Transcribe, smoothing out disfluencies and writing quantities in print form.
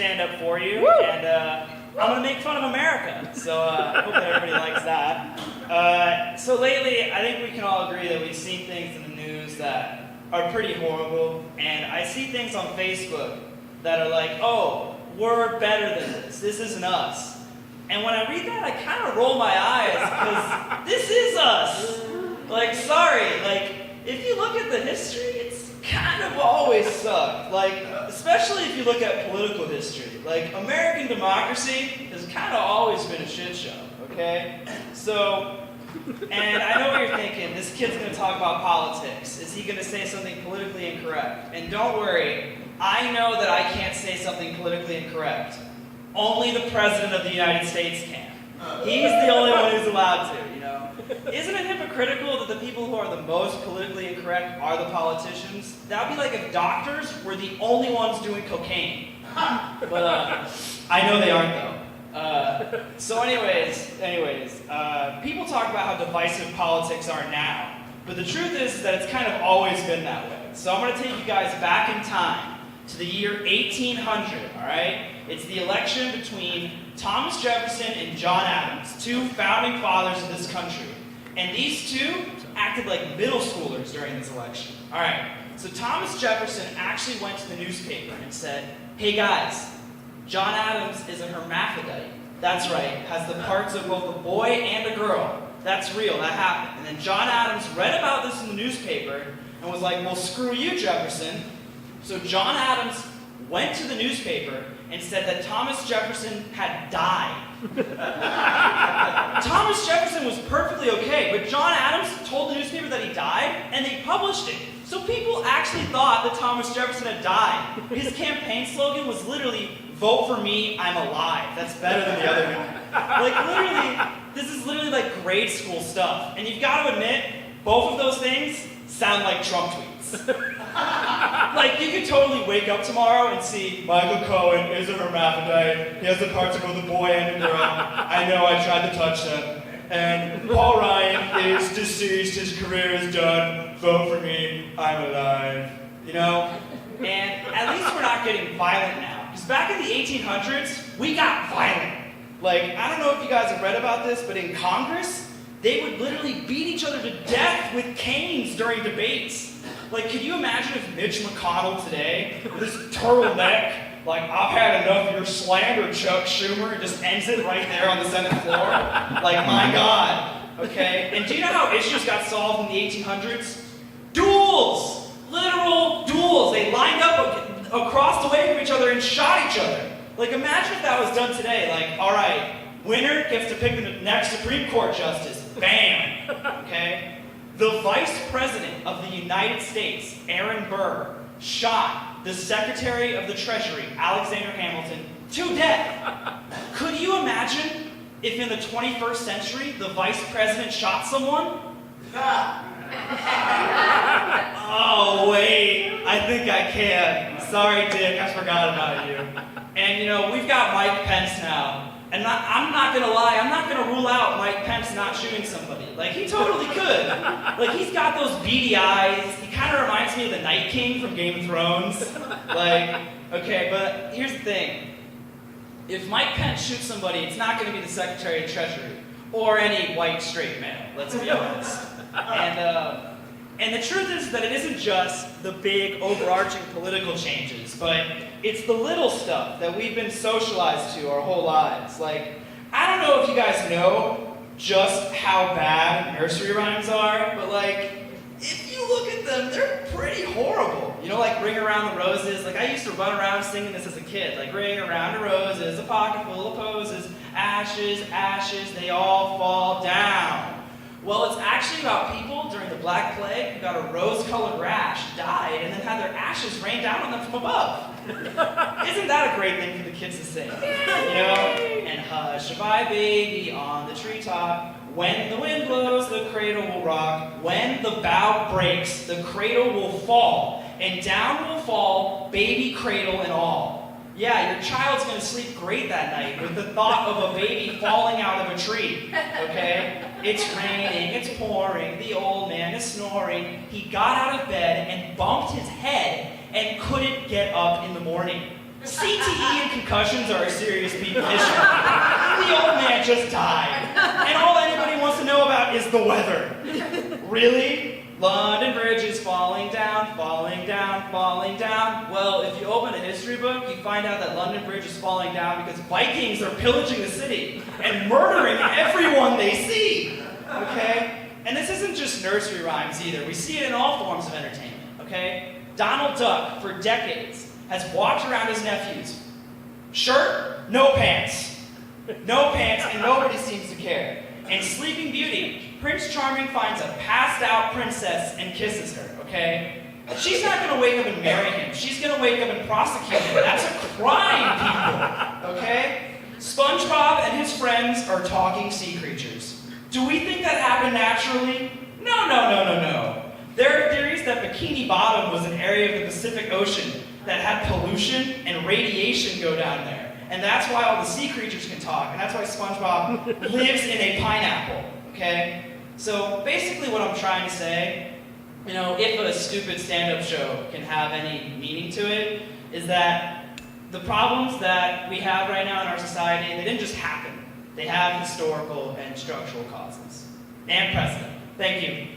stand up for you, and I'm going to make fun of America. So I hope that everybody likes that. So lately, I think we can all agree that we've seen things in the news that are pretty horrible, and I see things on Facebook that are like, oh, we're better than this. This isn't us. And when I read that, I kind of roll my eyes, because this is us. Like, sorry, like, if you look at the history, it's kind of always sucked. Like, especially if you look at political history. Like, American democracy has kind of always been a shit show, okay? So, and I know what you're thinking, this kid's going to talk about politics. Is he going to say something politically incorrect? And don't worry, I know that I can't say something politically incorrect. Only the President of the United States can. He's the only one who's allowed to, you know? Isn't it hypocritical that the people who are the most politically incorrect are the politicians? That would be like if doctors were the only ones doing cocaine. But I know they aren't though. So anyways, people talk about how divisive politics are now. But the truth is that it's kind of always been that way. So I'm going to take you guys back in time to the year 1800, all right? It's the election between Thomas Jefferson and John Adams, two founding fathers of this country. And these two acted like middle schoolers during this election. All right, so Thomas Jefferson actually went to the newspaper and said, hey guys, John Adams is a hermaphrodite. That's right, has the parts of both a boy and a girl. That's real, that happened. And then John Adams read about this in the newspaper and was like, well, screw you, Jefferson. So John Adams went to the newspaper and said that Thomas Jefferson had died. Thomas Jefferson was perfectly okay, but John Adams told the newspaper that he died, and they published it. So people actually thought that Thomas Jefferson had died. His campaign slogan was literally, vote for me, I'm alive. That's better than the other guy. Like literally, this is literally like grade school stuff. And you've got to admit, both of those things sound like Trump tweets. Like, you could totally wake up tomorrow and see Michael Cohen is a hermaphrodite. He has the parts of both a boy and a girl. I know, I tried to touch them. And Paul Ryan is deceased. His career is done. Vote for me. I'm alive. You know? And at least we're not getting violent now. Because back in the 1800s, we got violent. Like, I don't know if you guys have read about this, but in Congress, they would literally beat each other to death with canes during debates. Like, could you imagine if Mitch McConnell today, with his turtleneck, like, I've had enough of your slander, Chuck Schumer, and just ends it right there on the Senate floor? Like, my God, okay? And do you know how issues got solved in the 1800s? Duels! Literal duels. They lined up across the way from each other and shot each other. Like, imagine if that was done today. Like, all right, winner gets to pick the next Supreme Court justice. Bam! Okay? The Vice President of the United States, Aaron Burr, shot the Secretary of the Treasury, Alexander Hamilton, to death. Could you imagine if in the 21st century the Vice President shot someone? Oh, wait, I think I can. Sorry, Dick, I forgot about you. And, you know, we've got Mike Pence now. And I'm not going to lie, I'm not going to rule out Mike Pence not shooting somebody. Like, he totally could. Like, he's got those beady eyes. He kind of reminds me of the Night King from Game of Thrones. Like, okay, but here's the thing. If Mike Pence shoots somebody, it's not going to be the Secretary of the Treasury. Or any white straight male, let's be honest. And the truth is that it isn't just the big overarching political changes, but it's the little stuff that we've been socialized to our whole lives. Like, I don't know if you guys know just how bad nursery rhymes are, but like, if you look at them, they're pretty horrible. You know, like Ring Around the Roses. Like, I used to run around singing this as a kid. Like, ring around the roses, a pocket full of posies, ashes, ashes, they all fall down. Well, it's actually about people during the Black Plague who got a rose-colored rash, died, and then had their ashes rain down on them from above. Isn't that a great thing for the kids to sing? You know? And hush-a-bye, baby, on the treetop. When the wind blows, the cradle will rock. When the bough breaks, the cradle will fall. And down will fall, baby cradle and all. Yeah, your child's going to sleep great that night with the thought of a baby falling out of a tree, okay? It's raining, it's pouring, the old man is snoring. He got out of bed and bumped his head and couldn't get up in the morning. CTE and concussions are a serious issue. The old man just died, and all anybody wants to know about is the weather. Really? London Bridge is falling down, falling down, falling down. Well, if you open a history book, you find out that London Bridge is falling down because Vikings are pillaging the city and murdering everyone they see. Okay? And this isn't just nursery rhymes either. We see it in all forms of entertainment. Okay? Donald Duck, for decades, has walked around his nephews. Shirt, no pants. No pants, and nobody seems to care. In Sleeping Beauty, Prince Charming finds a passed-out princess and kisses her, okay? She's not going to wake up and marry him. She's going to wake up and prosecute him. That's a crime, people, okay? SpongeBob and his friends are talking sea creatures. Do we think that happened naturally? No, no, no, no, no. There are theories that Bikini Bottom was an area of the Pacific Ocean that had pollution and radiation go down there. And that's why all the sea creatures can talk, and that's why SpongeBob lives in a pineapple, okay? So basically what I'm trying to say, you know, if a stupid stand-up show can have any meaning to it, is that the problems that we have right now in our society, they didn't just happen. They have historical and structural causes. And precedent. Thank you.